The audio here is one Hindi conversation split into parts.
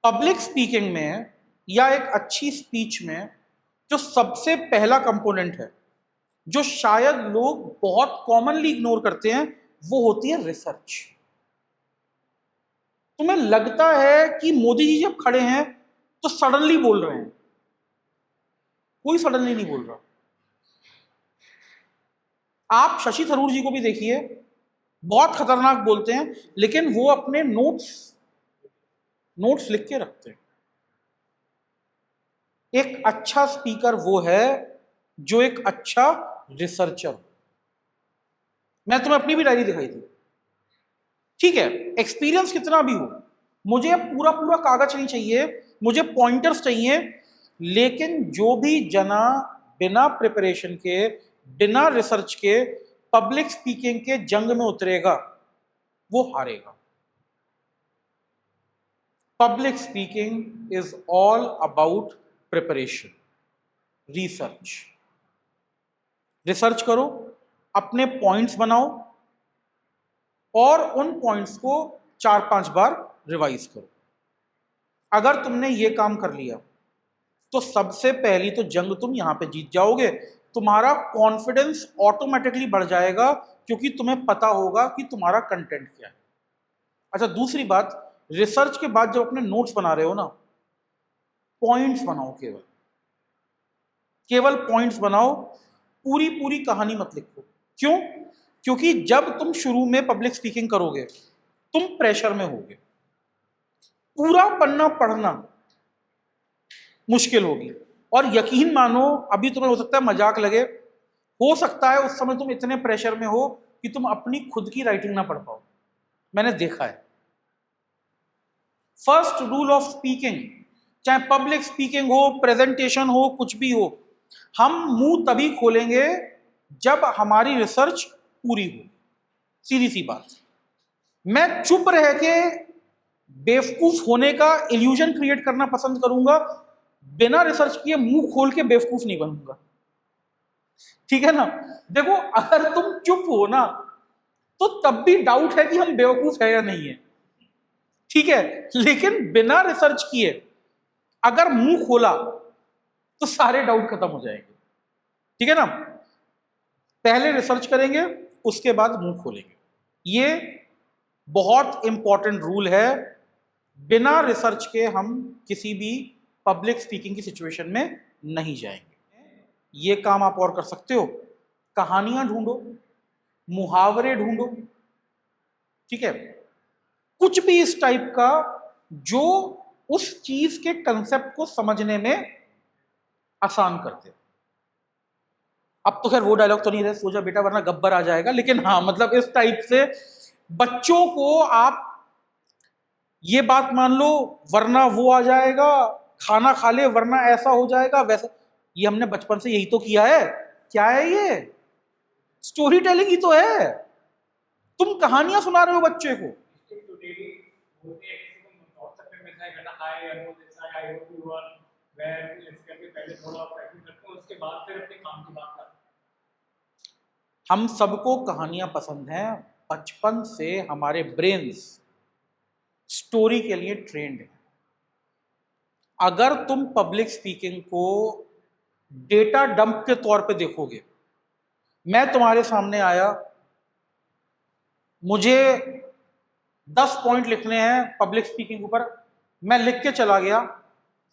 पब्लिक स्पीकिंग में या एक अच्छी स्पीच में जो सबसे पहला कंपोनेंट है, जो शायद लोग बहुत कॉमनली इग्नोर करते हैं, वो होती है रिसर्च। तुम्हें लगता है कि मोदी जी जब खड़े हैं तो सडनली बोल रहे हैं, कोई सडनली नहीं बोल रहा। आप शशि थरूर जी को भी देखिए, बहुत खतरनाक बोलते हैं, लेकिन वो अपने नोट्स लिख के रखते हैं। एक अच्छा स्पीकर वो है जो एक अच्छा रिसर्चर। मैं तुम्हें अपनी भी डायरी दिखाई थी, ठीक है, एक्सपीरियंस कितना भी हो, मुझे पूरा पूरा कागज नहीं चाहिए, मुझे पॉइंटर्स चाहिए। लेकिन जो भी जना बिना प्रिपरेशन के, बिना रिसर्च के पब्लिक स्पीकिंग के जंग में उतरेगा, वो हारेगा। Public speaking is all about preparation, research. Research करो, अपने पॉइंट्स बनाओ और उन पॉइंट्स को 4-5 बार रिवाइज करो। अगर तुमने ये काम कर लिया तो सबसे पहली तो जंग तुम यहां पे जीत जाओगे। तुम्हारा कॉन्फिडेंस ऑटोमेटिकली बढ़ जाएगा, क्योंकि तुम्हें पता होगा कि तुम्हारा कंटेंट क्या है। अच्छा, दूसरी बात, रिसर्च के बाद जब अपने नोट्स बना रहे हो ना, पॉइंट्स बनाओ, केवल केवल पॉइंट्स बनाओ, पूरी पूरी कहानी मत लिखो। क्यों? क्योंकि जब तुम शुरू में पब्लिक स्पीकिंग करोगे, तुम प्रेशर में होगे, पूरा पन्ना पढ़ना मुश्किल होगी। और यकीन मानो, अभी तुम्हें हो सकता है मजाक लगे, हो सकता है उस समय तुम इतने प्रेशर में हो कि तुम अपनी खुद की राइटिंग ना पढ़ पाओ। मैंने देखा है। फर्स्ट रूल ऑफ स्पीकिंग, चाहे पब्लिक स्पीकिंग हो, प्रेजेंटेशन हो, कुछ भी हो, हम मुंह तभी खोलेंगे जब हमारी रिसर्च पूरी हो। सीधी सी बात। मैं चुप रह के बेवकूफ होने का इल्यूजन क्रिएट करना पसंद करूंगा, बिना रिसर्च किए मुंह खोल के बेवकूफ नहीं बनूंगा। ठीक है ना? देखो, अगर तुम चुप हो ना, तो तब भी डाउट है कि हम बेवकूफ है या नहीं है, ठीक है। लेकिन बिना रिसर्च किए अगर मुंह खोला तो सारे डाउट खत्म हो जाएंगे, ठीक है ना? पहले रिसर्च करेंगे, उसके बाद मुंह खोलेंगे। ये बहुत इंपॉर्टेंट रूल है। बिना रिसर्च के हम किसी भी पब्लिक स्पीकिंग की सिचुएशन में नहीं जाएंगे। ये काम आप और कर सकते हो, कहानियां ढूंढो, मुहावरे ढूंढो, ठीक है, कुछ भी इस टाइप का जो उस चीज के कंसेप्ट को समझने में आसान करते हो। अब तो खैर वो डायलॉग तो नहीं रहे, सो जा बेटा वरना गब्बर आ जाएगा, लेकिन हाँ, मतलब इस टाइप से बच्चों को आप ये बात मान लो, वरना वो आ जाएगा, खाना खा ले वरना ऐसा हो जाएगा, वैसा। ये हमने बचपन से यही तो किया है। क्या है ये? स्टोरी टेलिंग ही तो है। तुम कहानियां सुना रहे हो बच्चे को। हम सबको कहानियां पसंद हैं। बचपन से हमारे ब्रेन्स स्टोरी के लिए ट्रेंड है। अगर तुम पब्लिक स्पीकिंग को डेटा डंप के तौर पे देखोगे, मैं तुम्हारे सामने आया, मुझे 10 पॉइंट लिखने हैं पब्लिक स्पीकिंग ऊपर, मैं लिख के चला गया,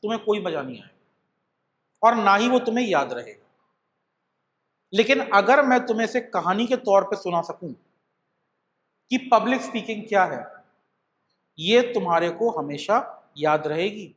तुम्हें कोई मजा नहीं आएगा और ना ही वो तुम्हें याद रहेगा। लेकिन अगर मैं तुम्हें से कहानी के तौर पे सुना सकूं कि पब्लिक स्पीकिंग क्या है, ये तुम्हारे को हमेशा याद रहेगी।